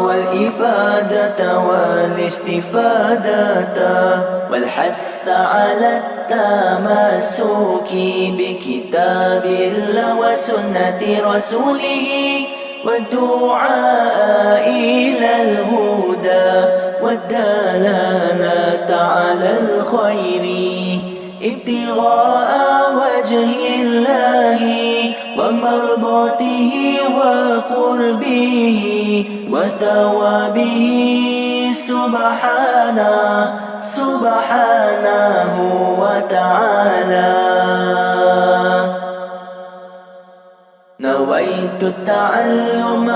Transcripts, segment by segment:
والإفادة والاستفادة والحث على التمسك بكتاب الله وسنة رسوله والدعاء إلى الهدى والدلالة على الخير ابتغاء وجه الله ومرضاته وقربه وثوابه سبحانه وتعالى. نويت التعلم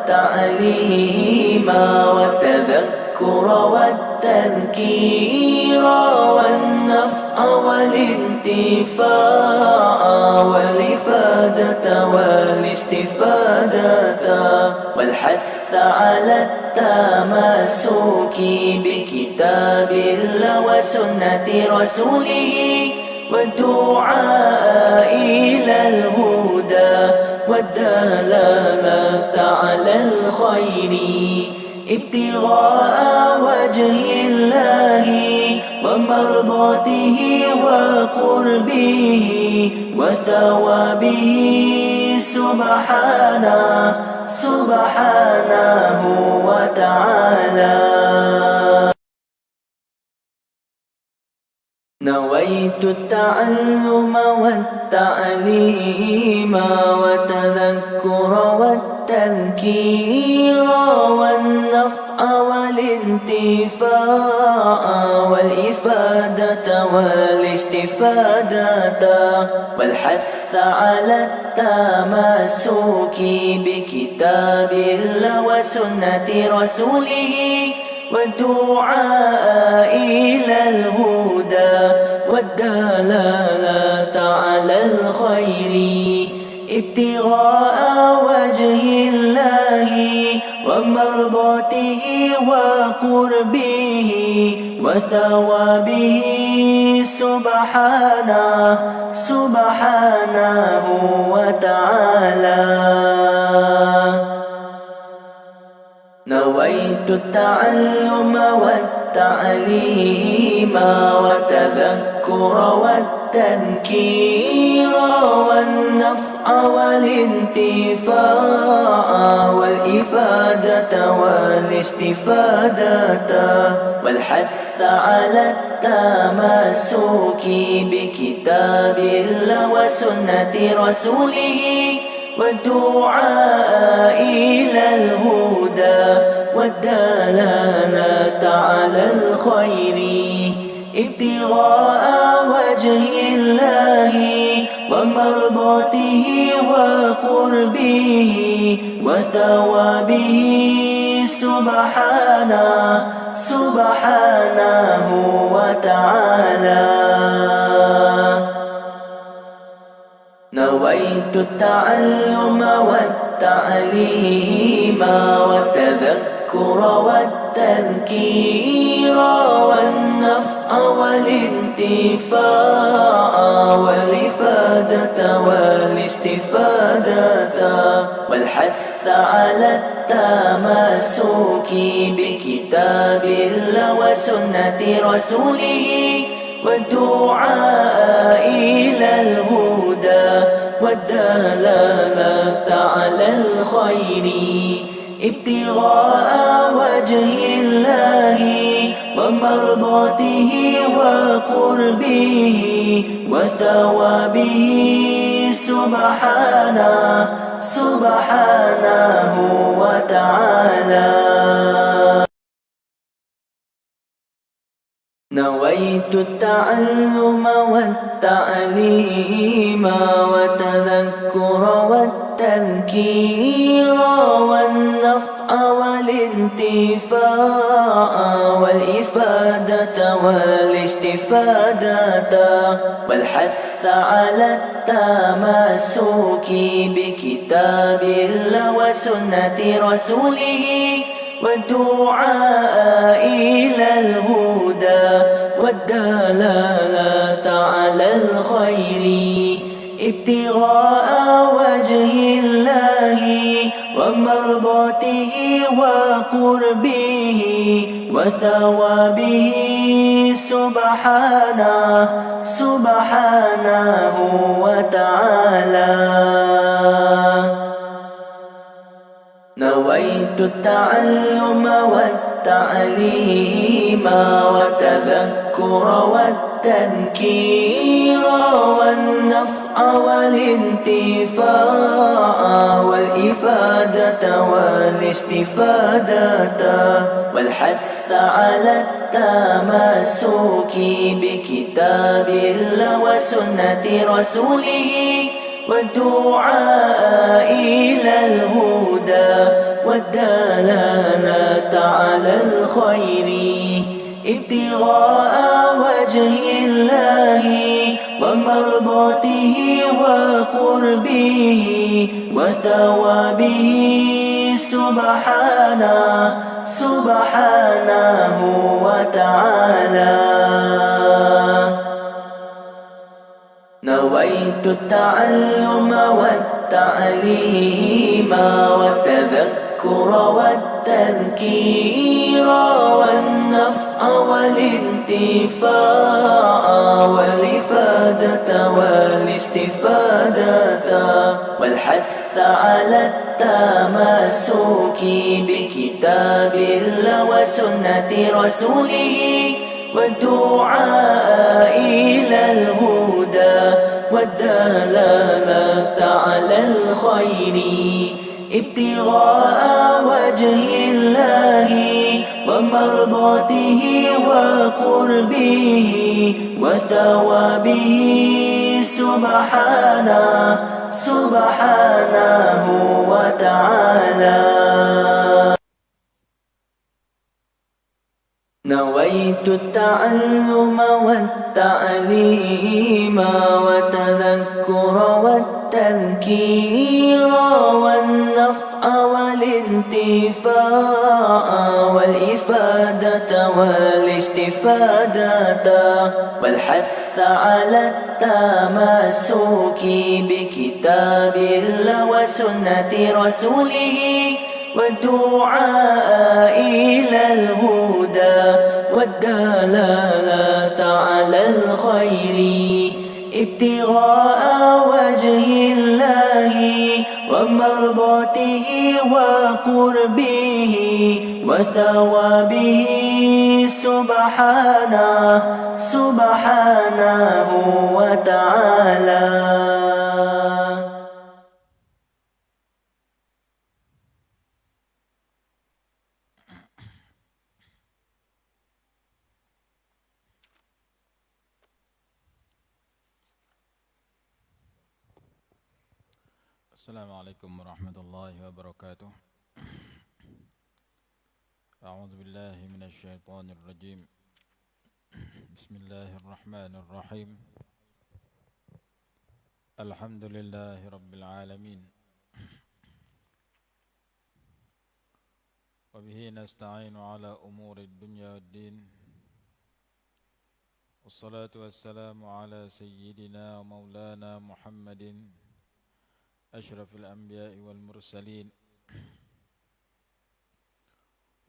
والتعليم والتذكر والتذكير والنفع والانتفاع والإفادة والاستفادة والحث على التمسك بكتاب الله وسنة رسوله والدعاء إلى الهدى والدلالة على الخير ابتغاء وجه الله ومرضاته وقربه وثوابه سبحانه وتعالى. نويت التعلم والتعليم والتذكر والتذكير والنفع والانتفاع والإفادة والاستفادة والحث على التمسك بكتاب الله وسنة رسوله والدعاء إلى الهدى والدلالة على الخير ابتغاء وجه الله ومرضاته وقربه وثوابه سبحانه وتعالى. نويت التعلم والتعليم والتذكر والتذكير والنفع والانتفاع والإفادة والاستفادة والحث على التمسك بكتاب الله وسنة رسوله والدعاء إلى الهدى والدلالة على الخير ابتغاء وجه الله ومرضاته وقربه وثوابه سبحانه وتعالى. نويت التعلم والتعليم والتذكر والتذكير والنفع والانتفاع والإفادة والاستفادة والحث على التمسك بكتاب الله وسنة رسوله والدعاء إلى الهدى والدلالة على الخير ابتغاء وجه الله ومرضاته وقربه وثوابه سبحانه وتعالى. نويت التعلم والتعليم والتذكر والتذكير والنفع والانتفاع والإفادة والاستفادة والحث على التمسك بكتاب الله وسنة رسوله والدعاء إلى الهدى والدلالة على الخير ابتغاء وجه الله ومرضاته وقربه وثوابه سبحانه وتعالى. نويت التعلم والتعليم والتذكر والتذكير والنفع والانتفاع والإفادة والاستفادة والحث على التمسك بكتاب الله وسنة رسوله والدعاء إلى الهدى والدلالة على الخير ابتغاء وجه الله ومرضاته وقربه وثوابه سبحانه وتعالى. نويت التعلم والتعليم والتذكر والتذكير والنفع والانتفاع والإفادة والاستفادة والحث على التمسك بكتاب الله وسنة رسوله والدعاء إلى الهدى والدلالة على الخير ابتغاء وجه الله ومرضاته وقربه وثوابه سبحانه وتعالى. نويت التعلم والتعليم والتذكر والتذكير والنفع والانتفاع والإفادة والاستفادة والحث على التمسك بكتاب الله وسنة رسوله والدعاء إلى الهدى والدلالة على الخير ابتغاء وجه الله ومرضاته وقربه وثوابه سبحانه وتعالى. Assalamualaikum warahmatullahi wabarakatuh. A'udzu billahi minasy syaithanir rajim. Bismillahirrahmanirrahim. Alhamdulillahi rabbil alamin. Wa bihi nasta'inu ala umurid dunya waddin. Wassalatu wassalamu ala sayyidina wa maulana Muhammadin أشرف الأنبياء والمرسلين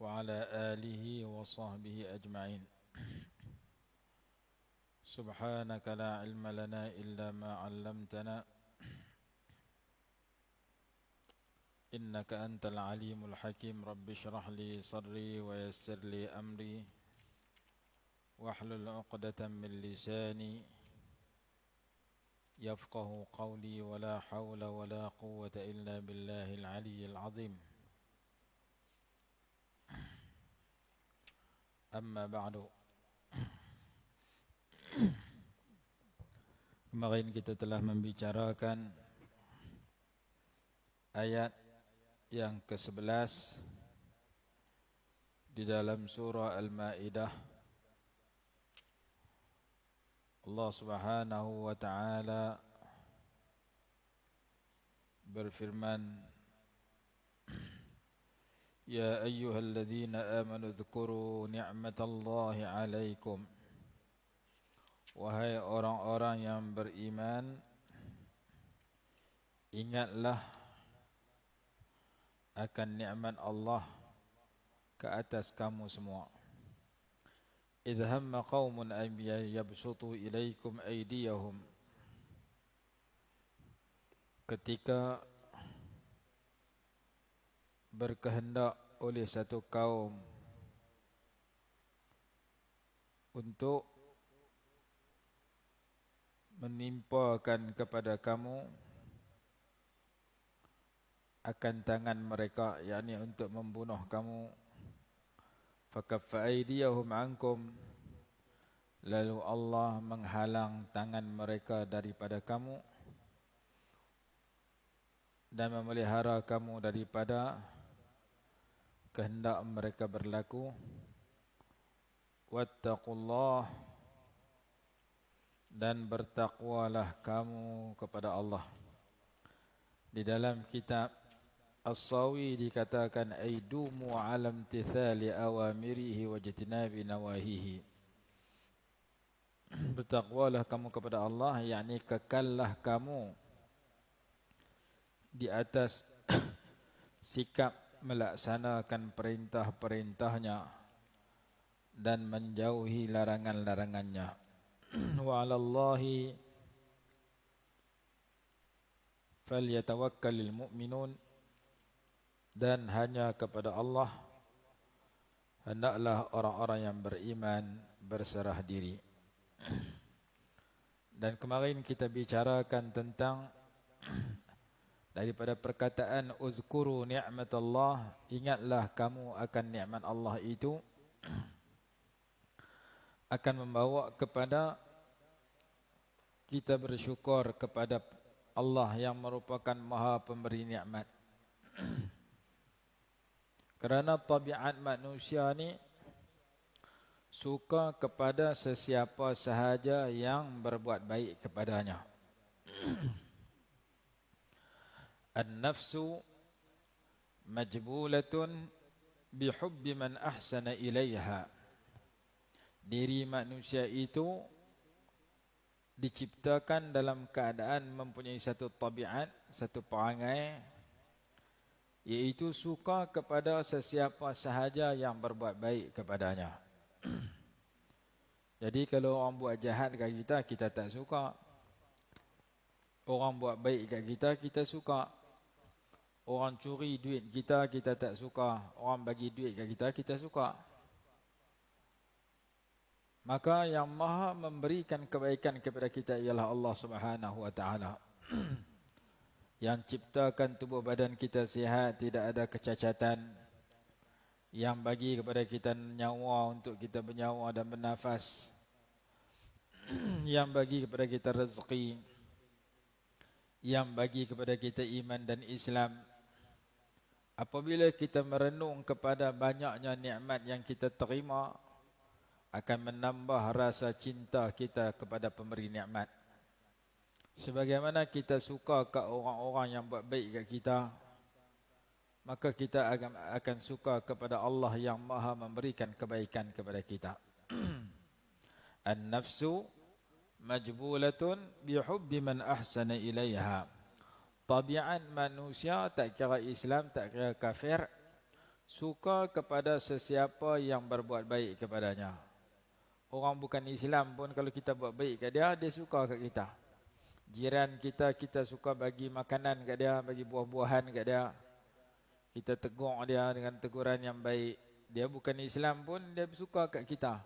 وعلى آله وصحبه أجمعين. سبحانك لا علم لنا إلا ما علمتنا إنك أنت العليم الحكيم. رب اشرح لي صدري ويسر لي أمري واحلل عقدة من لساني يفقه قولي ولا حول ولا قوة إلا بالله العلي العظيم. أما بعد. Kemarin kita telah membicarakan ayat yang ke-11 di dalam surah Al-Maidah. Allah Subhanahu wa ta'ala berfirman, Ya ayyuhalladzina amanu dzkuru ni'matallahi 'alaikum. Wahai orang-orang yang beriman, ingatlah akan nikmat Allah ke atas kamu semua. Idh hamma qaumun an yabsutu ilaikum aydiyahum, ketika berkehendak oleh satu kaum untuk menimpakan kepada kamu akan tangan mereka, yakni untuk membunuh kamu. Fakaffa aydiyahum ankum, lalu Allah menghalang tangan mereka daripada kamu dan memelihara kamu daripada kehendak mereka berlaku. Wattaqullah, dan bertakwalah kamu kepada Allah. Di dalam kitab As-Sawi dikatakan aidumu ala imtithali awamirihi wa jitinabi nawahihi. Bertakwalah kamu kepada Allah, yakni kekallah kamu di atas sikap melaksanakan perintah-perintahnya dan menjauhi larangan-larangannya. Wa 'alallahi falyatawakkalul mu'minun, dan hanya kepada Allah hendaklah orang-orang yang beriman berserah diri. Dan kemarin kita bicarakan tentang daripada perkataan uzkuru ni'matallah, ingatlah kamu akan nikmat Allah itu, akan membawa kepada kita bersyukur kepada Allah yang merupakan Maha Pemberi nikmat. Kerana tabiat manusia ni suka kepada sesiapa sahaja yang berbuat baik kepadanya. An-nafsu majbulatun bihubbi man ahsana ilaiha. Diri manusia itu diciptakan dalam keadaan mempunyai satu tabiat, satu perangai, iaitu suka kepada sesiapa sahaja yang berbuat baik kepadanya. Jadi kalau orang buat jahat kat kita, kita tak suka. Orang buat baik kat kita, kita suka. Orang curi duit kita, kita tak suka. Orang bagi duit kat kita, kita suka. Maka yang maha memberikan kebaikan kepada kita ialah Allah Subhanahu wa ta'ala. Yang ciptakan tubuh badan kita sihat, tidak ada kecacatan, yang bagi kepada kita nyawa untuk kita bernyawa dan bernafas, yang bagi kepada kita rezeki, yang bagi kepada kita iman dan Islam. Apabila kita merenung kepada banyaknya nikmat yang kita terima, akan menambah rasa cinta kita kepada pemberi nikmat. Sebagaimana kita suka ke orang-orang yang buat baik kat kita, maka kita akan suka kepada Allah yang maha memberikan kebaikan kepada kita. An-nafsu majbulatun bihubbi man ahsana ilaiha. Tabiat manusia, tak kira Islam, tak kira kafir, suka kepada sesiapa yang berbuat baik kepadanya. Orang bukan Islam pun kalau kita buat baik kat dia, dia suka kat kita. Jiran kita, kita suka bagi makanan kat dia, bagi buah-buahan kat dia. Kita tegur dia dengan teguran yang baik. Dia bukan Islam pun dia suka kat kita.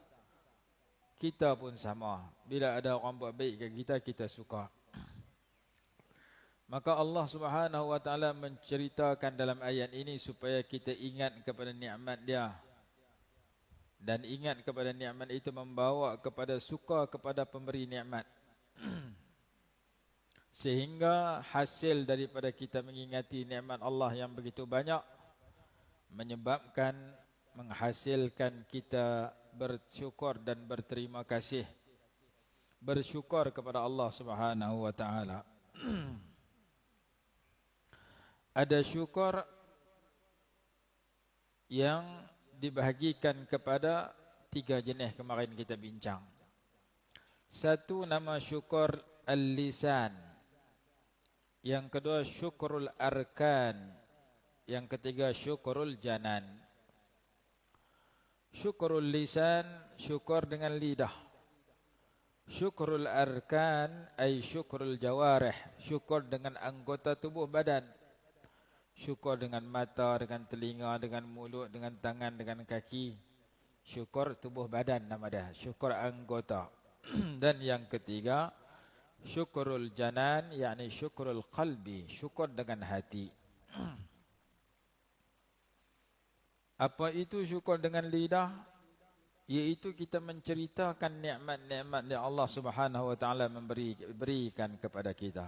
Kita pun sama. Bila ada orang buat baik kat kita, kita suka. Maka Allah Subhanahu wa ta'ala menceritakan dalam ayat ini supaya kita ingat kepada nikmat dia. Dan ingat kepada nikmat itu membawa kepada suka kepada pemberi nikmat. Sehingga hasil daripada kita mengingati nikmat Allah yang begitu banyak menyebabkan, menghasilkan kita bersyukur dan berterima kasih. Bersyukur kepada Allah Subhanahu wa ta'ala. Ada syukur yang dibahagikan kepada 3 jenis kemarin kita bincang. Satu nama syukur al-lisan. Yang kedua syukrul arkan. Yang ketiga syukrul janan. Syukrul lisan, syukur dengan lidah. Syukrul arkan ay syukrul jawarih, syukur dengan anggota tubuh badan. Syukur dengan mata, dengan telinga, dengan mulut, dengan tangan, dengan kaki. Syukur tubuh badan nama dia, syukur anggota. Dan yang ketiga syukrul janan, yakni syukrul qalbi, syukur dengan hati. Apa itu syukur dengan lidah? Iaitu kita menceritakan nikmat-nikmat yang Allah Subhanahu wa taala berikan kepada kita.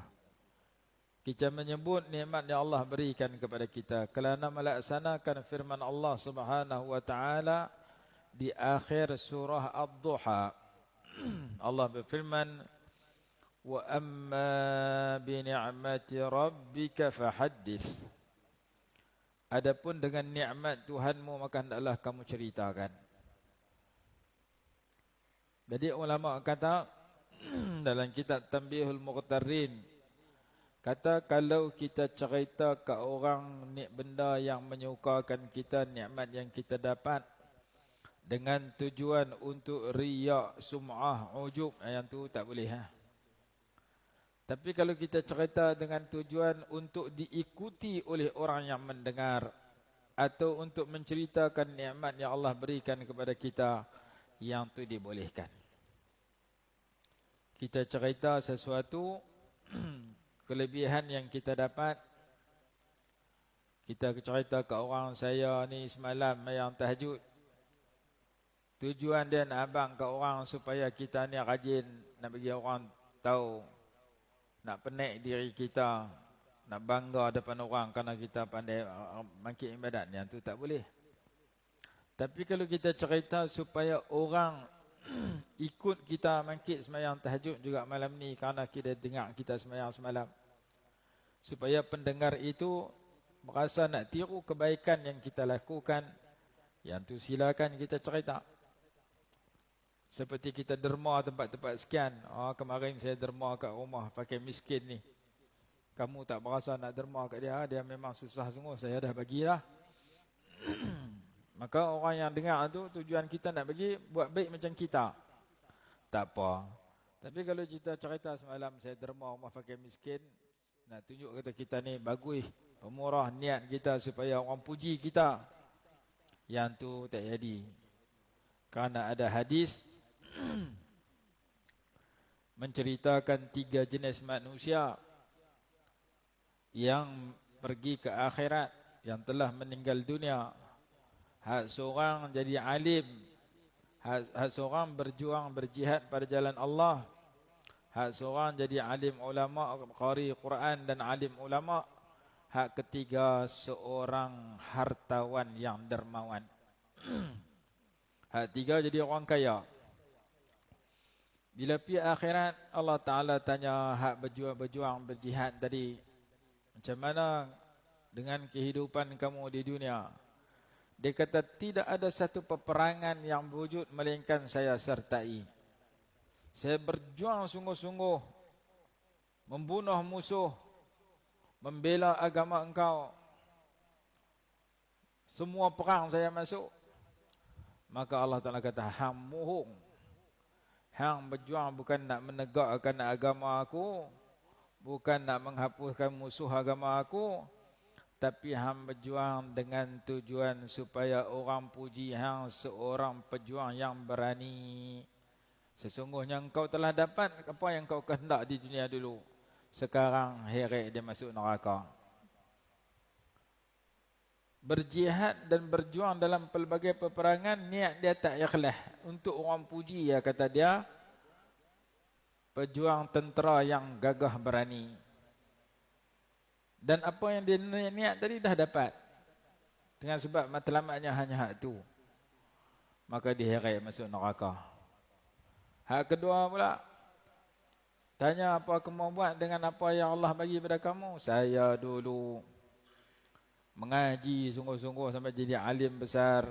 Kita menyebut nikmat yang Allah berikan kepada kita kerana melaksanakan firman Allah Subhanahu wa taala di akhir surah Ad-Duha. Allah berfirman, "Wa amma bi ni'mati rabbika fahaddits." Adapun dengan nikmat Tuhanmu maka hendaklah kamu ceritakan. Jadi ulama kata dalam kitab Tanbihul Muqtarrin, kata kalau kita cerita ke orang benda yang menyukakan kita, nikmat yang kita dapat dengan tujuan untuk riya, sum'ah, ujub, yang tu tak boleh. Tapi kalau kita cerita dengan tujuan untuk diikuti oleh orang yang mendengar atau untuk menceritakan nikmat yang Allah berikan kepada kita, yang tu dibolehkan. Kita cerita sesuatu kelebihan yang kita dapat. Kita cerita ke orang, saya ni semalam yang tahajud. Tujuan dia nak abang ke orang supaya kita ni rajin, nak bagi orang tahu, nak penaik diri kita, nak bangga depan orang kerana kita pandai mangkit ibadat, yang tu tak boleh. Tapi kalau kita cerita supaya orang ikut kita mangkit sembahyang tahajud juga malam ni kerana kita dengar kita sembahyang semalam, supaya pendengar itu merasa nak tiru kebaikan yang kita lakukan, yang tu silakan kita cerita. Seperti kita derma tempat-tempat sekian. Kemarin saya derma kat rumah pakai miskin ni. Kamu tak berasa nak derma kat dia, dia memang susah sungguh, saya dah bagilah. Maka orang yang dengar tu, tujuan kita nak bagi buat baik macam kita, tak apa. Tapi kalau kita cerita semalam saya derma rumah pakai miskin, nak tunjuk kata kita ni bagus, pemurah, niat kita supaya orang puji kita, yang tu tak jadi. Kerana ada hadis menceritakan 3 jenis manusia yang pergi ke akhirat, yang telah meninggal dunia. Hak seorang jadi alim, hak seorang berjuang berjihad pada jalan Allah, hak seorang jadi alim ulama, qari Quran dan alim ulama, hak ketiga seorang hartawan yang dermawan. Hak tiga jadi orang kaya. Bila pi akhirat, Allah Ta'ala tanya hak berjuang berjihad tadi, macam mana dengan kehidupan kamu di dunia? Dia kata tidak ada satu peperangan yang berwujud melainkan saya sertai. Saya berjuang sungguh-sungguh membunuh musuh, membela agama engkau. Semua perang saya masuk. Maka Allah Ta'ala kata, hang muhung, hang berjuang bukan nak menegakkan agama aku, bukan nak menghapuskan musuh agama aku, tapi hang berjuang dengan tujuan supaya orang puji hang seorang pejuang yang berani. Sesungguhnya engkau telah dapat apa yang kau kehendak di dunia dulu. Sekarang heret dia masuk neraka. Berjihad dan berjuang dalam pelbagai peperangan, niat dia tak ikhlas untuk orang puji, ya kata dia pejuang tentera yang gagah berani. Dan apa yang dia niat tadi dah dapat, dengan sebab matlamatnya hanya hak tu, maka diheret masuk neraka. Hak kedua pula, tanya apa kamu buat dengan apa yang Allah bagi pada kamu? Saya dulu mengaji sungguh-sungguh sampai jadi alim besar,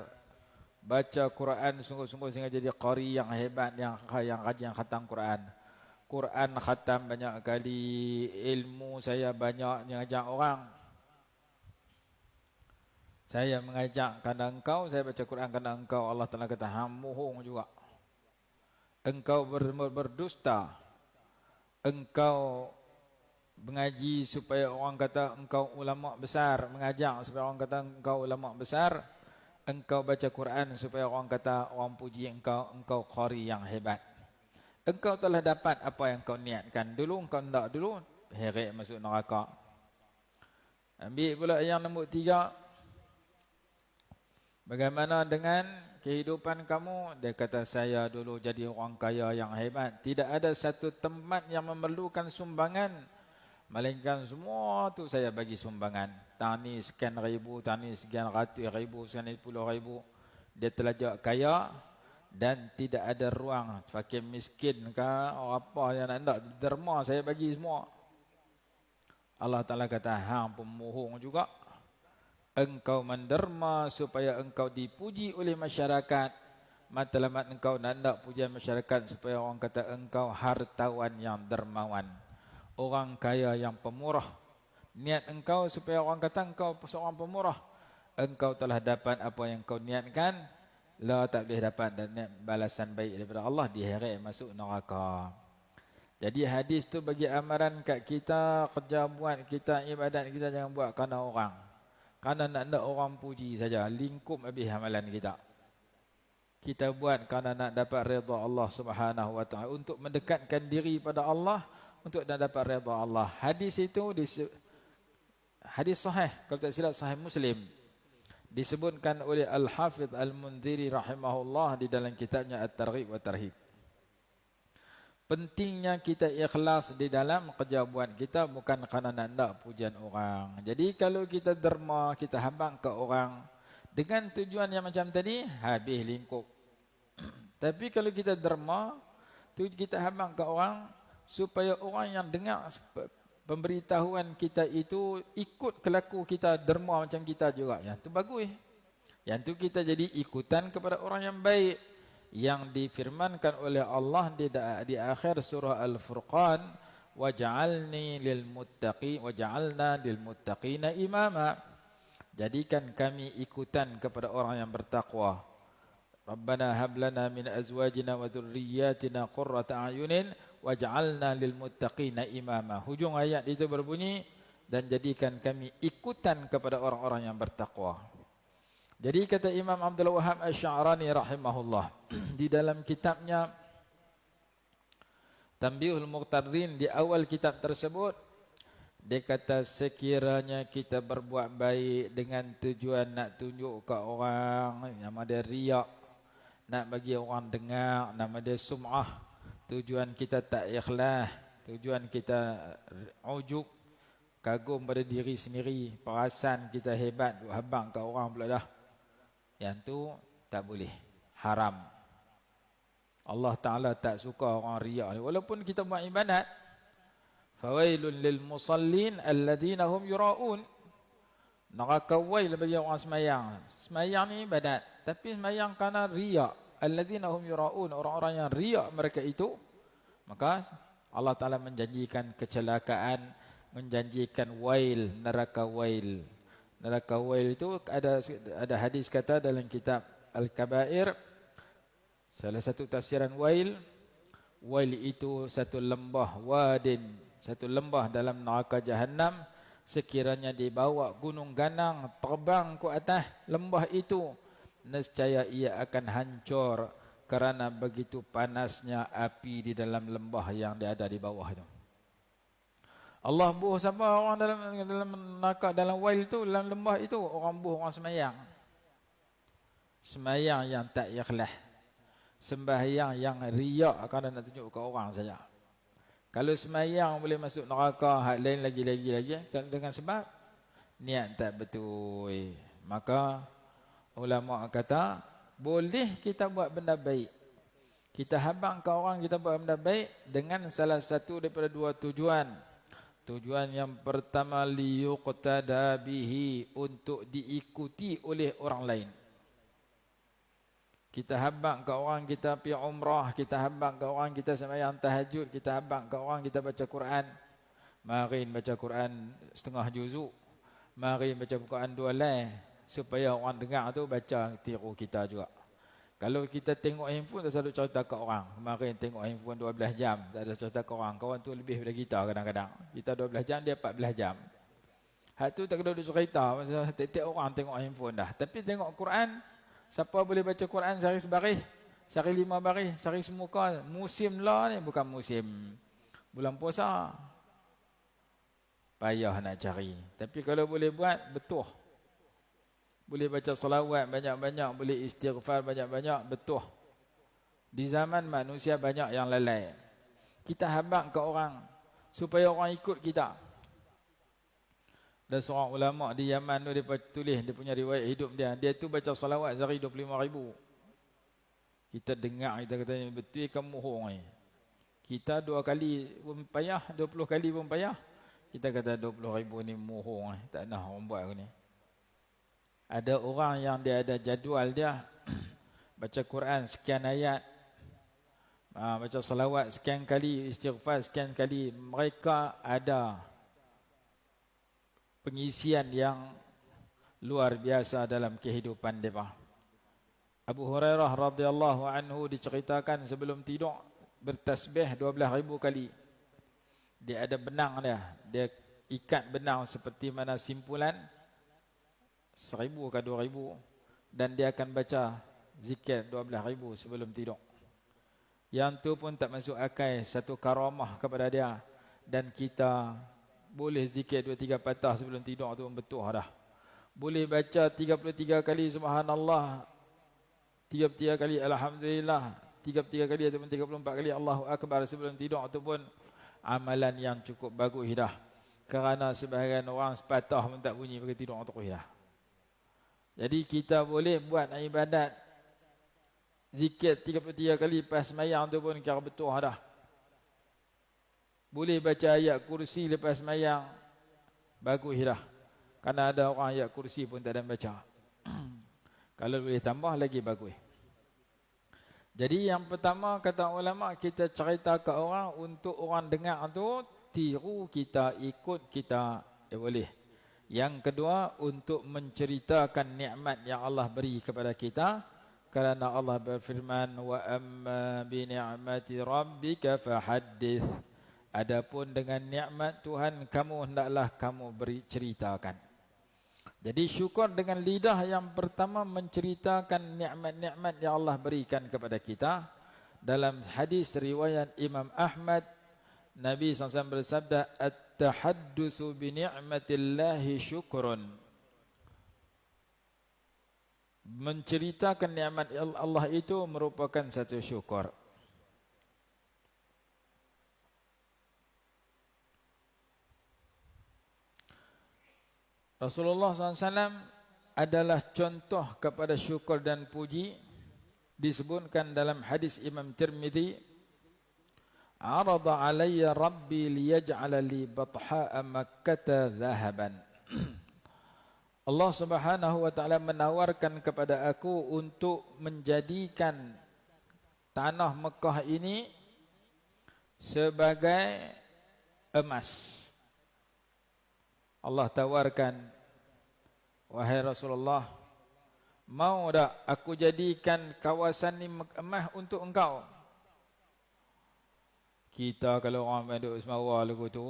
baca Quran sungguh-sungguh sehingga jadi qari yang hebat, yang rajin khatam Quran khatam banyak kali, ilmu saya banyak mengajar orang. Saya mengajak kerana engkau, saya baca Quran kerana engkau. Allah Ta'ala kata, hang bohong juga. Engkau berdusta. Engkau mengaji supaya orang kata engkau ulama besar. Mengajak supaya orang kata engkau ulama besar. Engkau baca Quran supaya orang kata, orang puji engkau qari yang hebat. Engkau telah dapat apa yang kau niatkan. Dulu engkau tidak dulu, heret masuk neraka. Ambil pula yang nombor 3. Bagaimana dengan kehidupan kamu? Dia kata, saya dulu jadi orang kaya yang hebat. Tidak ada satu tempat yang memerlukan sumbangan, melainkan semua tu saya bagi sumbangan. Tani sekian ribu, tani sekian ratus ribu, sekian 10 ribu. Dia terlajak kaya dan tidak ada ruang. Fakir miskin ke apa yang nak derma, saya bagi semua. Allah Ta'ala kata, hang pemohong juga. Engkau menderma supaya engkau dipuji oleh masyarakat. Matlamat engkau nak pujian masyarakat supaya orang kata engkau hartawan yang dermawan, orang kaya yang pemurah. Niat engkau supaya orang kata engkau seorang pemurah. Engkau telah dapat apa yang kau niatkan. La tak boleh dapat dan balasan baik daripada Allah, diheret masuk neraka. Jadi hadis tu bagi amaran kat kita, kerja buat kita, ibadat kita jangan buat kerana orang. Kerana nak orang puji saja, lingkup habis amalan kita. Kita buat kerana nak dapat redha Allah Subhanahu wa taala, untuk mendekatkan diri pada Allah, untuk nak dapat redha Allah. Hadis itu hadis sahih, kalau tak silap sahih Muslim. Disebutkan oleh Al-Hafidh Al-Mundhiri rahimahullah di dalam kitabnya At-Targhib wa Tarhib. Pentingnya kita ikhlas di dalam kerja buat kita, bukan kerana nak pujian orang. Jadi kalau kita derma, kita habang ke orang dengan tujuan yang macam tadi, habis lingkup. Tapi kalau kita derma, tu kita habang ke orang supaya orang yang dengar pemberitahuan kita itu ikut kelaku kita, derma macam kita juga. Yang tu bagus. Yang tu kita jadi ikutan kepada orang yang baik, yang difirmankan oleh Allah di akhir surah Al-Furqan, waj'alni waj'alna lil muttaqina imama. Jadikan kami ikutan kepada orang yang bertakwa. Rabbana hab lana min azwajina wa dhurriyyatina qurrata a'yunin waj'alna lil muttaqina imama. Hujung ayat itu berbunyi, dan jadikan kami ikutan kepada orang-orang yang bertakwa. Jadi kata Imam Abdul Wahhab Asy-Sya'rani rahimahullah di dalam kitabnya Tanbihul Muqtarrin, di awal kitab tersebut, dia kata sekiranya kita berbuat baik dengan tujuan nak tunjuk ke orang, nama dia riak, nak bagi orang dengar, nama dia sum'ah, tujuan kita tak ikhlas, tujuan kita ujub, kagum pada diri sendiri, perasan kita hebat, habang ke orang pula dah. Yang tu tak boleh, haram. Allah Ta'ala tak suka orang riak ni. Walaupun kita buat ibadat, fawailun lil musallin alladhina hum yura'un. Neraka wail bagi orang semayang. Semayang ni ibadat, tapi semayang kerana riak. Alladhina hum yura'un, orang-orang yang riak mereka itu, maka Allah Ta'ala menjanjikan kecelakaan, menjanjikan wail, neraka wail. Neraka wail itu ada hadis kata dalam kitab Al-Kabair, salah satu tafsiran wail itu satu lembah, wadin, satu lembah dalam neraka Jahannam. Sekiranya dibawa gunung ganang terbang ke atas lembah itu, nescaya ia akan hancur kerana begitu panasnya api di dalam lembah yang ada di bawah itu. Allah buh siapa orang dalam neraka, dalam wail tu, dalam lembah itu, orang buh orang semayang. Semayang yang tak ikhlas, sembahyang yang riak kerana nak tunjuk ke orang saja. Kalau semayang boleh masuk neraka, hal lain lagi dengan sebab niat tak betul. Maka ulama kata boleh kita buat benda baik, kita habang ke orang, kita buat benda baik dengan salah satu daripada dua tujuan. Tujuan yang pertama, liyuqtada bihi, untuk diikuti oleh orang lain. Kita habang ke orang, kita pergi umrah, kita habang ke orang, kita sembahyang tahajud, kita habang ke orang, kita baca Quran. Mari baca Quran setengah juzuk, mari baca Quran 2 lai, supaya orang dengar tu baca tiru kita juga. Kalau kita tengok handphone tak selalu cerita ke orang. Kemarin tengok handphone 12 jam, tak ada cerita ke orang. Kawan tu lebih daripada kita kadang-kadang. Kita 12 jam, dia 14 jam. Hak tu tak kena duduk cerita, masa tiap-tiap orang tengok handphone dah. Tapi tengok Quran, siapa boleh baca Quran sehari sebaris, sehari 5 baris, sehari semuka. Musim lah ni, bukan musim bulan puasa. Payah nak cari. Tapi kalau boleh buat, betul. Boleh baca salawat banyak-banyak, boleh istighfar banyak-banyak, betul. Di zaman manusia banyak yang lalai. Kita habaq ke orang supaya orang ikut kita. Dan seorang ulama di Yaman tu, dia tulis dia punya riwayat hidup dia. Dia tu baca salawat sehari 25,000. Kita dengar, kita kata betul kamu bohong ni. Kita 2 kali pun payah, 20 kali pun payah. Kita kata 20,000 ni bohong ni. Tak nak orang buat aku ni. Ada orang yang dia ada jadual dia baca Quran sekian ayat, baca salawat sekian kali, istighfar sekian kali. Mereka ada pengisian yang luar biasa dalam kehidupan mereka. Abu Hurairah radhiyallahu anhu diceritakan sebelum tidur bertasbih 12,000 kali. Dia ada benang dia ikat benang seperti mana simpulan 1,000 ke 2,000, dan dia akan baca zikir 12,000 sebelum tidur. Yang tu pun tak masuk akal, satu karamah kepada dia. Dan kita boleh zikir 2-3 patah sebelum tidur tu pun betul dah. Boleh baca 33 kali subhanallah, 33 kali alhamdulillah, 33 kali ataupun 34 kali Allahu Akbar sebelum tidur tu pun amalan yang cukup bagus dah. Kerana sebahagian orang sepatah pun tak bunyi bagi tidur terus dah. Jadi kita boleh buat ibadat zikir 33 kali lepas sembahyang tu pun kira betul dah. Boleh baca ayat kursi lepas sembahyang, bagus dah. Kerana ada orang ayat kursi pun tak ada baca. Kalau boleh tambah lagi bagus. Jadi yang pertama kata ulama, kita cerita ke orang untuk orang dengar tu tiru kita, ikut kita, boleh. Yang kedua, untuk menceritakan nikmat yang Allah beri kepada kita. Kerana Allah berfirman, wa amma bi ni'mati rabbika fahaddits. Adapun dengan nikmat Tuhan kamu, hendaklah kamu beri ceritakan. Jadi syukur dengan lidah yang pertama, menceritakan nikmat-nikmat yang Allah berikan kepada kita. Dalam hadis riwayat Imam Ahmad, Nabi SAW bersabda, at-tahaddusu bi ni'matillahi syukrun. Menceritakan nikmat Allah itu merupakan satu syukur. Rasulullah SAW adalah contoh kepada syukur dan puji. Disebutkan dalam hadis Imam Tirmidzi, arada alayya rabbi liyaj'ala li batha'a makkata dhahaban. Allah Subhanahu wa taala menawarkan kepada aku untuk menjadikan tanah Mekah ini sebagai emas. Allah tawarkan, wahai Rasulullah, mau tak aku jadikan kawasan ini emas untuk engkau? Kita kalau orang duduk Semawa lagu tu,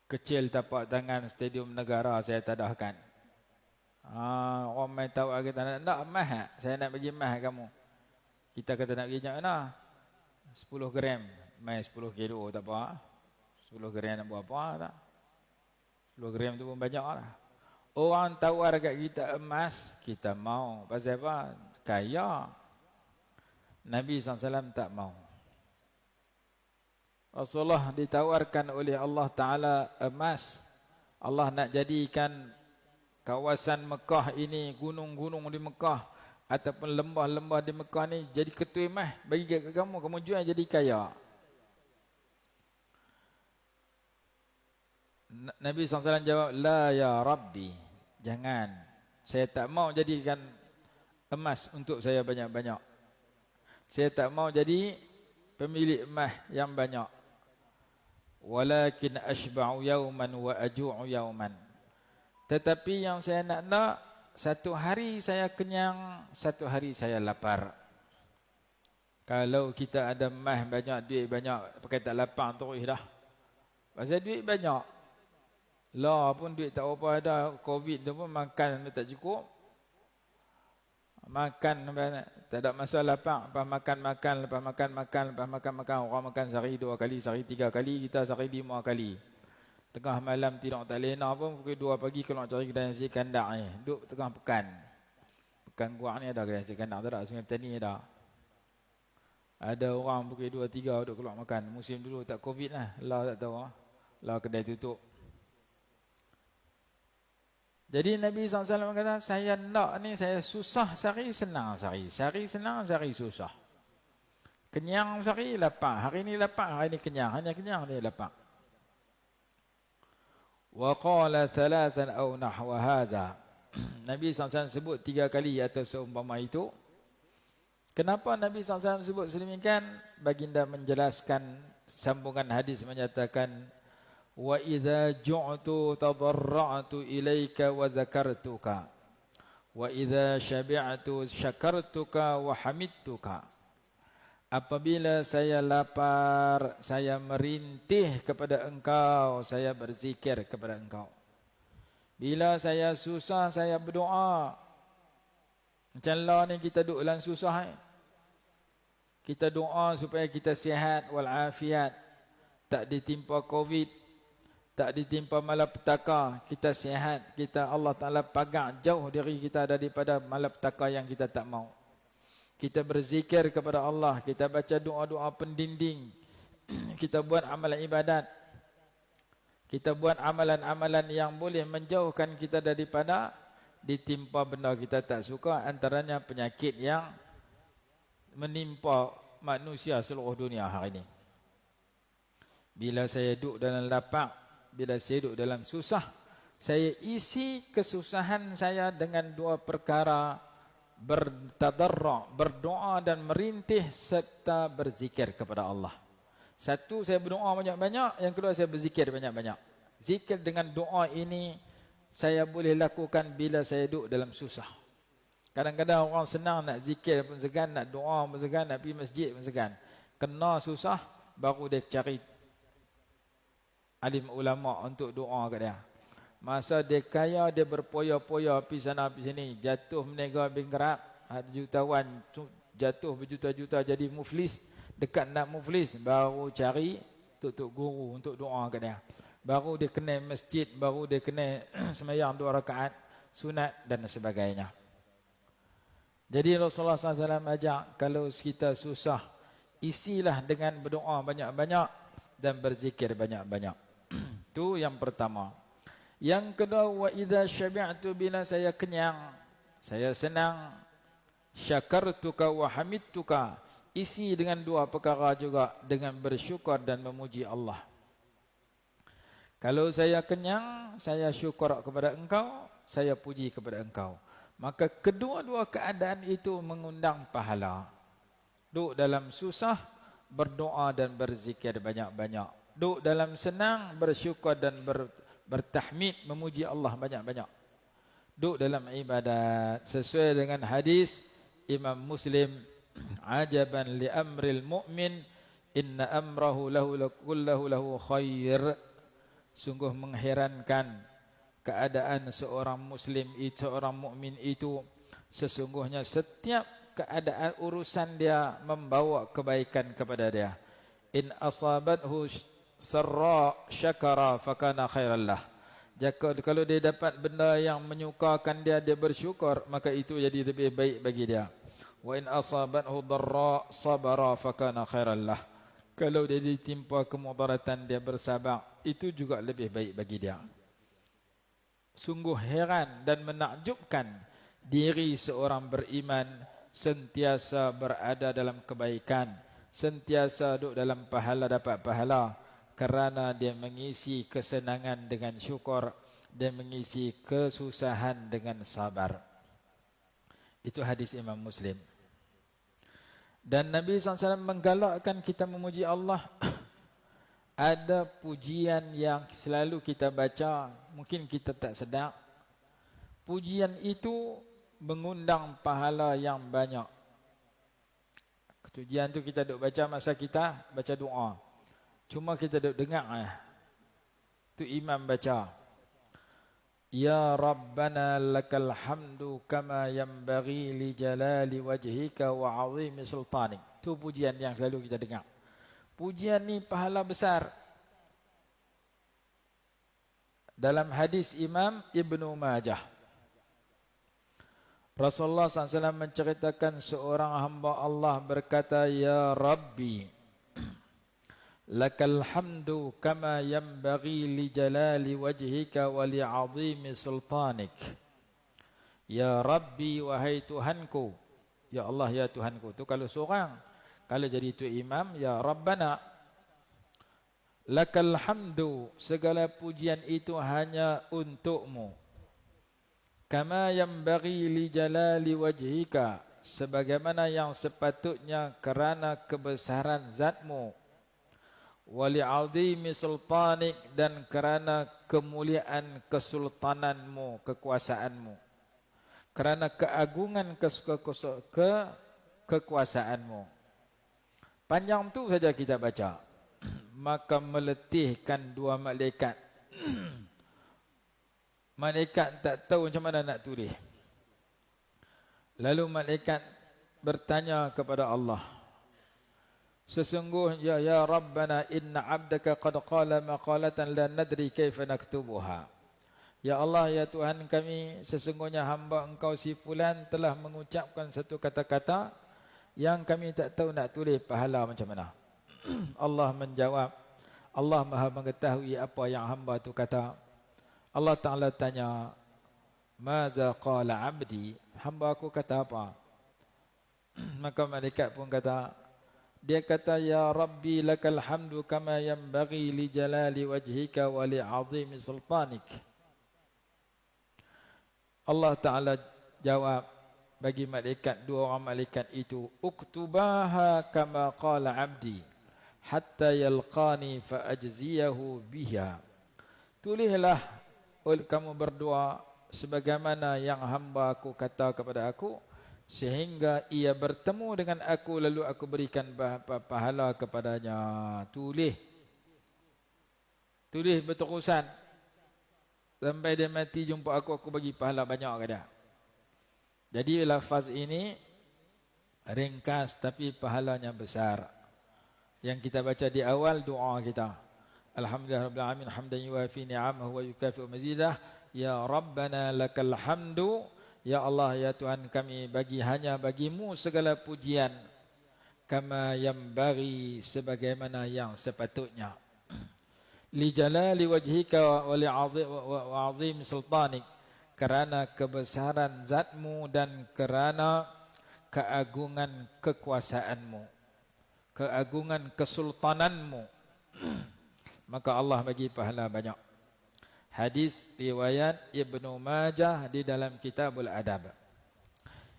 kecil tapak tangan stadium negara saya tadahkan. Orang main tahu kita nak emas, saya nak bagi emas kamu. Kita kata nak bagi mana? 10 gram, main 10 kilo tak apa. 10 gram nak buat apa tak? 10 gram tu pun banyak lah. Orang tawar kat kita emas, kita mau. Pasal apa? Kaya. Nabi SAW tak mau. Rasulullah ditawarkan oleh Allah Ta'ala emas. Allah nak jadikan kawasan Mekah ini, gunung-gunung di Mekah ataupun lembah-lembah di Mekah ni jadi ketua emas. Bagi kat kamu, kamu jual jadi kaya. Nabi SAW jawab, la ya Rabbi, jangan. Saya tak mau jadikan emas untuk saya banyak-banyak. Saya tak mau jadi pemilik emas yang banyak. Walakin ashba'u yawman wa aju'u yawman. Tetapi yang saya nak, satu hari saya kenyang, satu hari saya lapar. Kalau kita ada mah banyak, duit banyak, pakai tak lapar terus dah. Pasal duit banyak. Lah pun duit tak apa ada, Covid tu pun makan tak cukup. Makan tak ada masalah pak, lepas makan, lepas makan, orang makan sehari 2 kali, sehari 3 kali, kita sehari 5 kali. Tengah malam tidur tak lena pun, pukul 2 pagi keluar cari kedai nasi kandar ni, duduk tengah pekan. Pekan Guang ni ada kedai nasi kandar, tak ada, Sungai Petani ada. Ada orang pukul 2, 3 duduk keluar makan. Musim dulu tak Covid lah, lah tak tahu lah kedai tutup. Jadi Nabi SAW kata, saya nak ni, saya susah sehari, senang sehari. Sehari senang, sehari susah. Kenyang sehari, lapar. Hari ni lapar, hari ni kenyang. Hanya kenyang, dia lapar. Wa qala thalathan aw nahwa hadha. Nabi SAW sebut 3 kali atau seumpama itu. Kenapa Nabi SAW sebut sedemikian? Baginda menjelaskan, sambungan hadis menyatakan, wa idza ju'tu tadarra'tu ilaika wa dzakartuka wa idza syabi'tu syakartuka wa hamidtuka. Apabila saya lapar, saya merintih kepada engkau, saya berzikir kepada engkau. Bila saya susah, saya berdoa. Macam lah ni kita duduk dalam susah. Kita doa supaya kita sihat walafiat, tak ditimpa Covid, tak ditimpa malapetaka, kita sihat, kita Allah Ta'ala pagar jauh diri kita daripada malapetaka yang kita tak mau. Kita berzikir kepada Allah, kita baca doa-doa pendinding, kita buat amalan ibadat, kita buat amalan-amalan yang boleh menjauhkan kita daripada ditimpa benda kita tak suka, antaranya penyakit yang menimpa manusia seluruh dunia hari ini. Bila saya duduk dalam lapar, bila saya duduk dalam susah, saya isi kesusahan saya dengan 2 perkara, bertadarra', berdoa dan merintih serta berzikir kepada Allah. Satu, saya berdoa banyak-banyak. Yang kedua, saya berzikir banyak-banyak. Zikir dengan doa ini saya boleh lakukan bila saya duduk dalam susah. Kadang-kadang orang senang nak zikir pun segan, nak doa pun segan, nak pergi masjid pun segan. Kena susah, baru dia cari alim ulama untuk doa kat dia. Masa dia kaya, dia berpoya-poya pergi sana pergi sini, jatuh menega bingkrap, jutawan jatuh berjuta-juta jadi muflis, dekat nak muflis baru cari tok guru untuk doa kat dia. Baru dia kena masjid, baru dia kena sembahyang 2 rakaat sunat dan sebagainya. Jadi Rasulullah SAW ajak, kalau kita susah, isilah dengan berdoa banyak-banyak dan berzikir banyak-banyak. Itu yang pertama. Yang kedua, wa idza syabi'tu, bila saya kenyang, saya senang, syakartuka wa hamidtuka, isi dengan 2 perkara juga, dengan bersyukur dan memuji Allah. Kalau saya kenyang, saya syukur kepada engkau, saya puji kepada engkau. Maka kedua-dua keadaan itu mengundang pahala. Duduk dalam susah, berdoa dan berzikir banyak-banyak. Duduk dalam senang, bersyukur dan bertahmid, memuji Allah banyak-banyak. Duduk dalam ibadat sesuai dengan hadis Imam Muslim, ajaban li amril mu'min, inna amrahu lahu khair. Sungguh mengherankan keadaan seorang muslim itu, seorang mukmin itu, sesungguhnya setiap keadaan urusan dia membawa kebaikan kepada dia. In asabathu sarra syakara fakana khairallah. Kalau dia dapat benda yang menyukakan dia, dia bersyukur, maka itu jadi lebih baik bagi dia. Wa in asabathu darra sabara fakana khairallah. Kalau dia ditimpa kemudaratan, dia bersabar, itu juga lebih baik bagi dia. Sungguh heran dan menakjubkan diri seorang beriman sentiasa berada dalam kebaikan, sentiasa duduk dalam pahala, dapat pahala, kerana dia mengisi kesenangan dengan syukur, dia mengisi kesusahan dengan sabar. Itu hadis Imam Muslim. Dan Nabi SAW menggalakkan kita memuji Allah. Ada pujian yang selalu kita baca, mungkin kita tak sedar, Pujian itu mengundang pahala yang banyak. Pujian tu kita duk baca masa kita baca doa. Cuma kita duk dengar tu imam baca. Ya Rabbana lakal hamdu kama yanbaghi li jalali wajhika wa 'azimi sultanik. Tu pujian yang selalu kita dengar. Pujian ni pahala besar. Dalam hadis Imam Ibnu Majah, Rasulullah SAW menceritakan seorang hamba Allah berkata, Ya Rabbi, lakal hamdu kama yanbaghi li jalali wajhika wa li 'azimi sultanik. Ya Rabbi, wahai Tuhanku. Ya Allah, ya Tuhanku. Itu kalau seorang. Kalau jadi itu imam, ya Rabbana. Lakal hamdu, segala pujian itu hanya untukmu. Kama yanbaghi li jalali wajhika, sebagaimana yang sepatutnya kerana kebesaran zatmu. Wa li 'azimi sultanik, dan kerana kemuliaan kesultananmu, kekuasaanmu. Kerana keagungan kekuasaanmu. Panjang tu saja kita baca. Maka meletihkan dua malaikat. Malaikat tak tahu macam mana nak tulis. Lalu malaikat bertanya kepada Allah. Sesungguhnya ya Rabbana inna 'abdaka qad qala maqalatan la nadri kaifa naktubuha. Ya Allah, ya Tuhan kami, sesungguhnya hamba engkau si fulan telah mengucapkan satu kata-kata yang kami tak tahu nak tulis pahala macam mana. Allah menjawab, Allah Maha mengetahui apa yang hamba tu kata. Allah Ta'ala tanya, Maza qala abdi, hamba aku kata apa? Maka malaikat pun kata, dia kata, Ya Rabbi lakal hamdu kama yanbaghi li jalali wajhika wa li 'azimi sultanik. Allah Ta'ala jawab bagi malaikat, dua orang malaikat itu, uktubaha kama qala abdi hatta yalqani fa ajziyahu biha. Tulislah kamu berdua sebagaimana yang hamba aku kata kepada aku, sehingga ia bertemu dengan aku lalu aku berikan pahala kepadanya. Tulis berterusan sampai dia mati jumpa aku bagi pahala banyak ke dia. Jadi lafaz ini ringkas tapi pahalanya besar. Yang kita baca di awal doa kita. Alhamdulillahirabbil alamin hamdan yuwafi ni'amahu wa yukafi'u mazidah. Ya Rabbana lakal hamdu. Ya Allah, ya Tuhan kami, hanya bagimu segala pujian. Kama yanbaghi, sebagaimana yang sepatutnya. Li jalali wajhika wa li 'azimi sultanik, kerana kebesaran zatmu dan kerana keagungan kekuasaanmu, keagungan kesultananmu. Maka Allah bagi pahala banyak. Hadis riwayat Ibnu Majah di dalam Kitabul Adab.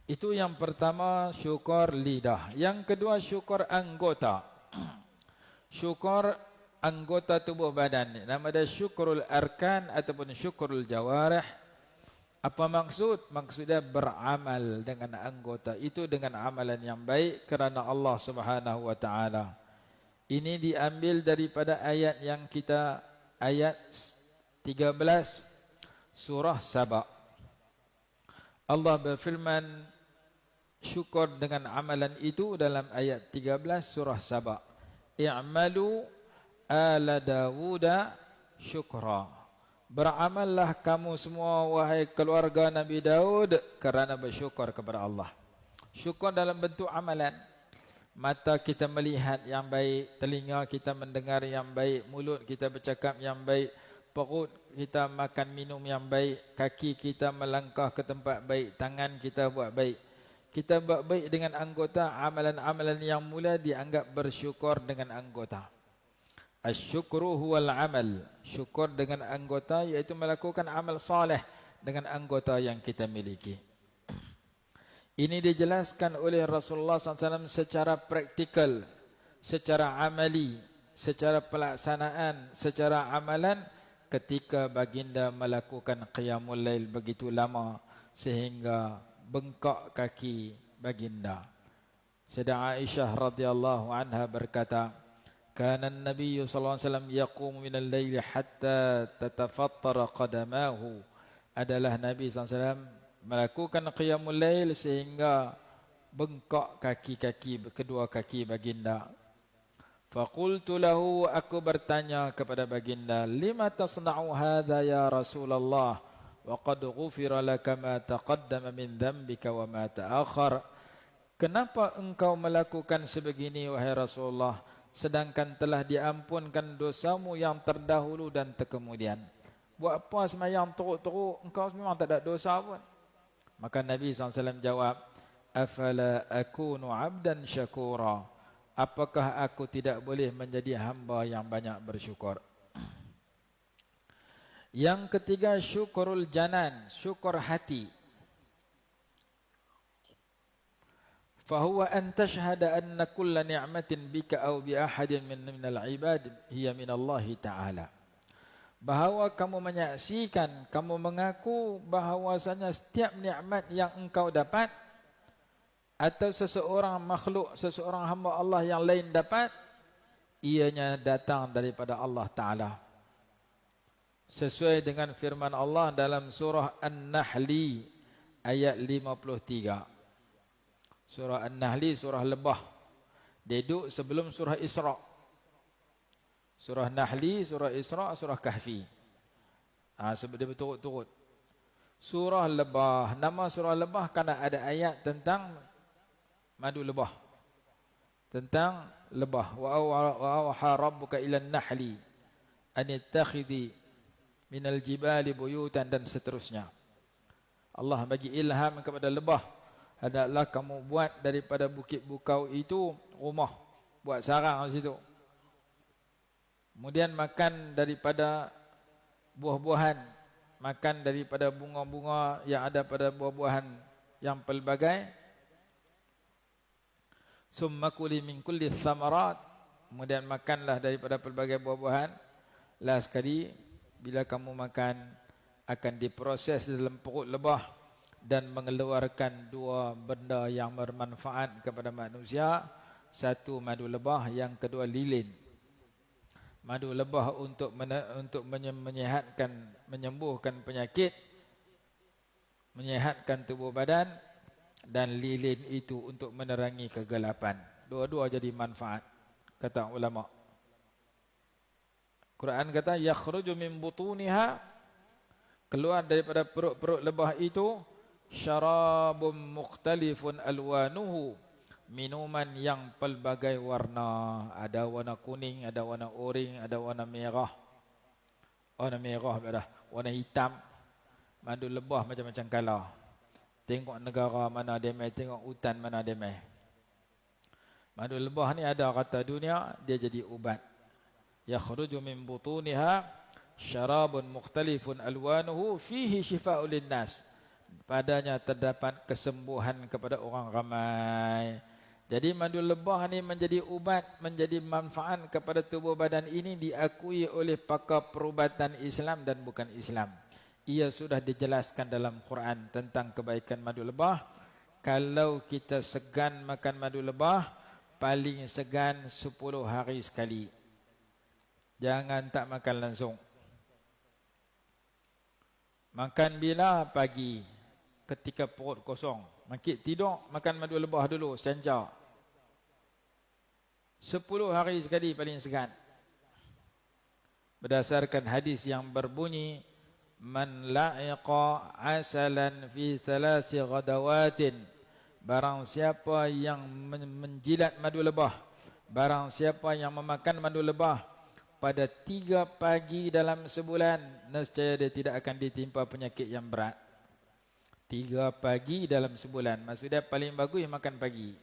Itu yang pertama, syukur lidah. Yang kedua, syukur anggota. Syukur anggota tubuh badan. Nama dia syukurul arkan ataupun syukurul jawarih. Apa maksud? Maksudnya beramal dengan anggota itu dengan amalan yang baik kerana Allah Subhanahu wa taala. Ini diambil daripada ayat yang kita, ayat 13 surah Saba. Allah berfirman syukur dengan amalan itu dalam ayat 13 surah Saba. I'malu ala Dawuda syukra. Beramallah kamu semua wahai keluarga Nabi Daud kerana bersyukur kepada Allah. Syukur dalam bentuk amalan. Mata kita melihat yang baik, telinga kita mendengar yang baik, mulut kita bercakap yang baik, perut kita makan minum yang baik, kaki kita melangkah ke tempat baik, tangan kita buat baik. Kita buat baik dengan anggota, amalan-amalan yang mulia dianggap bersyukur dengan anggota. Asyukru huwal amal. Syukur dengan anggota iaitu melakukan amal soleh dengan anggota yang kita miliki. Ini dijelaskan oleh Rasulullah SAW secara praktikal, secara amali, secara pelaksanaan, secara amalan ketika baginda melakukan qiyamul lail begitu lama sehingga bengkak kaki baginda. Sayyidah Aisyah radhiyallahu anha berkata, kana an-nabiy sallallahu alaihi wasallam yaqumu min al-lail hatta tatafattara qadamahu. Adalah Nabi sallallahu alaihi wasallam melakukan qiyamul lail sehingga bengkak kaki-kaki, kedua kaki baginda. Faqultu lahu, aku bertanya kepada baginda, lima tasna'u hadha ya Rasulullah wa qad ghufira laka ma taqaddama min dhanbika wa ma ta'akhkhar. Kenapa engkau melakukan sebegini wahai Rasulullah, sedangkan telah diampunkan dosamu yang terdahulu dan terkemudian? Buat apa semayang teruk-teruk, engkau memang tak ada dosa pun. Maka Nabi SAW jawab, afala akunu abdan syakura, apakah aku tidak boleh menjadi hamba yang banyak bersyukur? Yang ketiga, syukurul janan, syukur hati. Fahuwa an tashhada anna kulla ni'matin bika aw bi ahadin minal ibad hiya min Allah Ta'ala. Bahawa kamu menyaksikan, kamu mengaku bahawasanya setiap nikmat yang engkau dapat atau seseorang makhluk, seseorang hamba Allah yang lain dapat, ianya datang daripada Allah Ta'ala. Sesuai dengan firman Allah dalam surah An-Nahli ayat 53. Surah An-Nahli, surah lebah. Dia duduk sebelum surah Isra. Surah Nahli, surah Isra, surah Kahfi. Sebab dia berturut-turut. Surah lebah, nama surah lebah kerana ada ayat tentang madu lebah, tentang lebah. Wa awha rabbuka ila an-nahli an ittakhidhi minal jibali buyutan, dan seterusnya. Allah bagi ilham kepada lebah, hendaklah kamu buat daripada bukit bukau itu rumah, buat sarang di situ. Kemudian makan daripada buah-buahan, makan daripada bunga-bunga yang ada pada buah-buahan yang pelbagai. Summa kuli min kulli thamarat, kemudian makanlah daripada pelbagai buah-buahan. Last sekali, bila kamu makan, akan diproses dalam perut lebah dan mengeluarkan dua benda yang bermanfaat kepada manusia. Satu madu lebah, yang kedua lilin. Madu lebah untuk menyehatkan, menyembuhkan penyakit, menyehatkan tubuh badan, dan lilin itu untuk menerangi kegelapan. Dua-dua jadi manfaat, kata ulama. Quran kata yakhruju min butuniha, keluar daripada perut-perut lebah itu, syarabun mukhtalifun alwanuhu, minuman yang pelbagai warna. Ada warna kuning, ada warna oranye, ada warna merah. Warna merah dah, warna hitam. Madu lebah macam-macam color. Tengok negara mana damai, tengok hutan mana damai. Madu lebah ni ada kata dunia, dia jadi ubat. Yakhruju min butuniha syarabun mukhtalifun alwanuhu fihi shifa'un linnas. Padanya terdapat kesembuhan kepada orang ramai. Jadi madu lebah ni menjadi ubat, menjadi manfaat kepada tubuh badan ini, diakui oleh pakar perubatan Islam dan bukan Islam. Ia sudah dijelaskan dalam Quran tentang kebaikan madu lebah. Kalau kita segan makan madu lebah, paling segan 10 hari sekali. Jangan tak makan langsung. Makan bila? Pagi, ketika perut kosong. Makik tidur, makan madu lebah dulu, secancar. 10 hari sekali paling segan. Berdasarkan hadis yang berbunyi, man la'iqa asalan fi 3 ghadawatin, barang siapa yang menjilat madu lebah, barang siapa yang memakan madu lebah pada 3 pagi dalam sebulan, nescaya dia tidak akan ditimpa penyakit yang berat. 3 pagi dalam sebulan, maksudnya paling bagus makan pagi.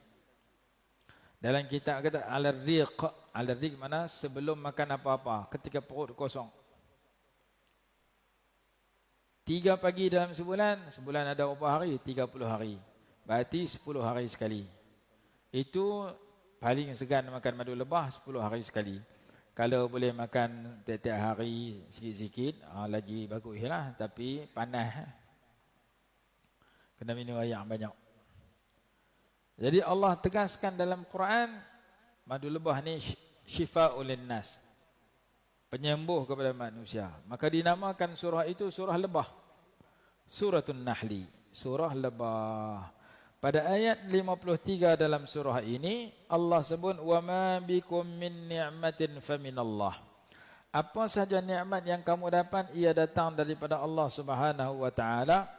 Dalam kitab kata al-riq. Al-riq mana? Sebelum makan apa-apa, ketika perut kosong. 3 pagi dalam sebulan, sebulan ada berapa hari? 30 hari. Berarti 10 hari sekali. Itu paling segan makan madu lebah, 10 hari sekali. Kalau boleh makan tiap-tiap hari sikit-sikit, lagi baguslah. Tapi panas, kena minum air yang banyak. Jadi Allah tegaskan dalam Quran, madu lebah ni syifa'ul linnas, penyembuh kepada manusia. Maka dinamakan surah itu surah lebah, Suratul Nahli, surah lebah. Pada ayat 53 dalam surah ini Allah sebut wa ma bikum min ni'matin faminallah. Apa saja nikmat yang kamu dapat ia datang daripada Allah Subhanahu wa taala.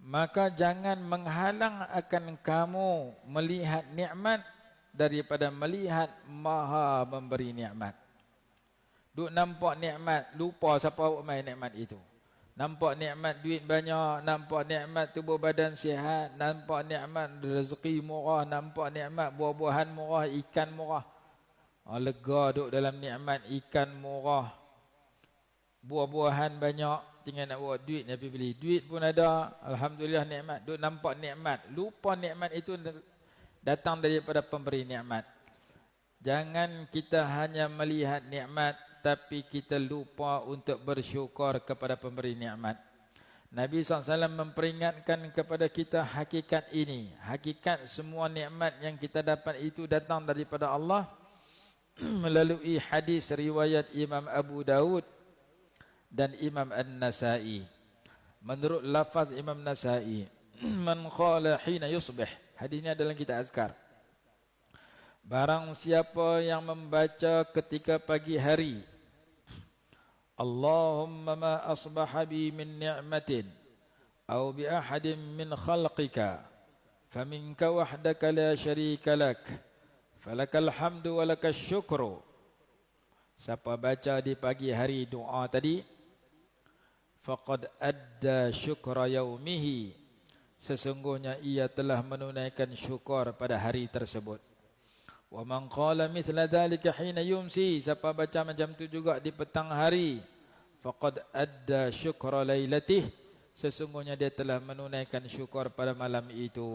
Maka jangan menghalang akan kamu melihat nikmat daripada melihat Maha memberi nikmat. Duk nampak nikmat, lupa siapa main nikmat itu. Nampak nikmat duit banyak, nampak nikmat tubuh badan sihat, nampak nikmat rezeki murah, nampak nikmat buah-buahan murah, ikan murah. Lega duk dalam nikmat ikan murah, buah-buahan banyak, tinggal nak bawa duit nak pergi beli. Duit pun ada, alhamdulillah nikmat. Duk nampak nikmat, lupa nikmat itu datang daripada pemberi nikmat. Jangan kita hanya melihat nikmat, tapi kita lupa untuk bersyukur kepada pemberi nikmat. Nabi SAW memperingatkan kepada kita hakikat ini. Hakikat semua nikmat yang kita dapat itu datang daripada Allah melalui hadis riwayat Imam Abu Daud dan Imam An-Nasai. Menurut lafaz Imam Nasai, man qala hina yusbih, hadisnya dalam kitab azkar, barang siapa yang membaca ketika pagi hari, Allahumma ma asbaha bi min ni'matin aw bi ahadin min khalqika faminka wahdaka la syarika lak falakal hamdu wa lakas syukru. Siapa baca di pagi hari doa tadi, faqad adda syukra yaumihi, sesungguhnya ia telah menunaikan syukur pada hari tersebut. Wa man qala mithla dhalika hina yumsi, siapa baca macam tu juga di petang hari, faqad adda syukra lailatih, sesungguhnya dia telah menunaikan syukur pada malam itu.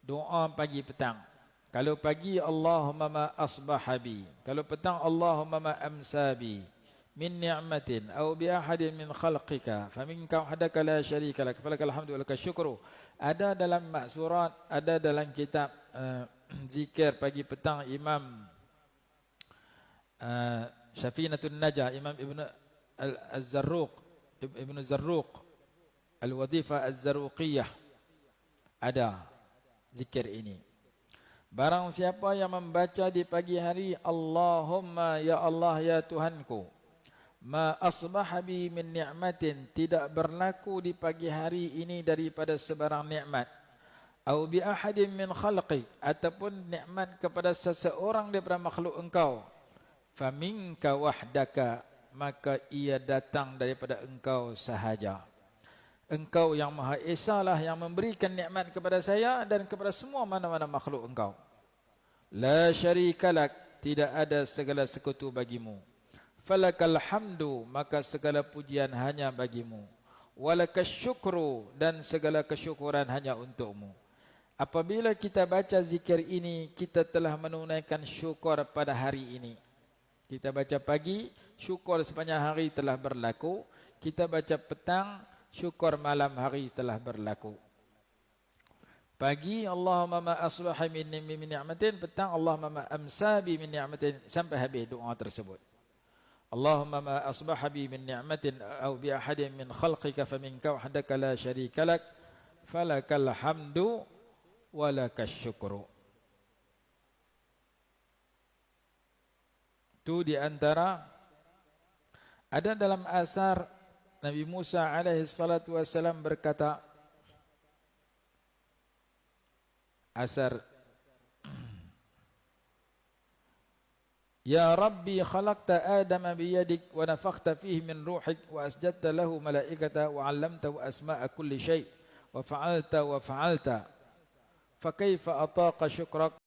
Doa pagi petang. Kalau pagi Allahumma ma asbahabi, kalau petang Allahumma ma amsabi min ni'matin aw bi ahadin min khalqika faminka wahdaka la syarika lak falakal hamdu wa lakas syukru. Ada dalam maksurat, ada dalam kitab zikir pagi petang Imam Syafinatun Najah, Imam Ibn Al-Zarruq, Ibn Zarruq, Al-Wadhifa Az-Zarruqiyah, ada zikir ini. Barang siapa yang membaca di pagi hari, Allahumma ya Allah ya Tuhanku, ma asbaha bi min ni'matin, tidak berlaku di pagi hari ini daripada sebarang nikmat, au bi ahadin min khalqi, ataupun nikmat kepada seseorang daripada makhluk engkau, faminka wahdaka, maka ia datang daripada engkau sahaja. Engkau yang Maha Esa lah yang memberikan nikmat kepada saya dan kepada semua mana-mana makhluk engkau. La syarika lak, tidak ada segala sekutu bagimu. Falakal hamdu, maka segala pujian hanya bagimu. Walakas syukru, dan segala kesyukuran hanya untukmu. Apabila kita baca zikir ini, kita telah menunaikan syukur pada hari ini. Kita baca pagi, syukur sepanjang hari telah berlaku. Kita baca petang, syukur malam hari telah berlaku. Pagi Allahumma ma asbaha min ni'matin, petang Allahumma ma amsa bi min ni'matin, sampai habis doa tersebut. Allahumma ma asbaha bi min ni'matin aw bi ahadin min khalqika faminka wahdaka la syarika lak falakal hamdu wa lakas syukru. Itu di antara ada dalam asar Nabi Musa alaihi salatu wasalam berkata, asar, Ya Rabbi khalaqta Adama biyadik wa nafakhta fihi min ruhik wa asjadta lahu malaikata wa 'allamtahu asma'a kulli syai' wa fa'alta fa kaifa ataqa syukrak